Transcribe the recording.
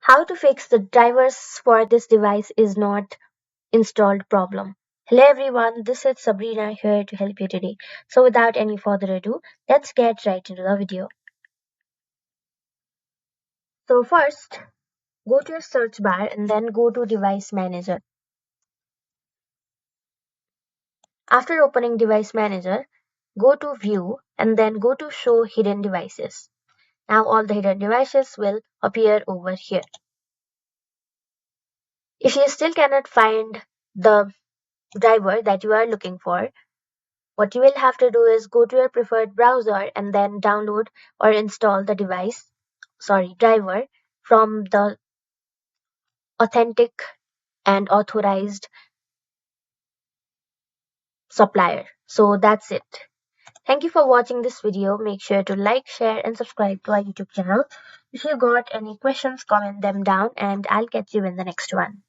How to fix the drivers for this device is not installed problem. Hello everyone, this is Sabrina here to help you today. So without any further ado, let's get right into the video. So first, go to your search bar and then go to Device Manager. After opening Device Manager, go to View and then go to Show Hidden Devices. Now all the hidden devices will appear over here. If you still cannot find the driver that you are looking for, what you will have to do is go to your preferred browser and then download or install the driver from the authentic and authorized supplier. So that's it. Thank you for watching this video. Make sure to like, share and subscribe to our YouTube channel. If you got any questions, comment them down and I'll catch you in the next one.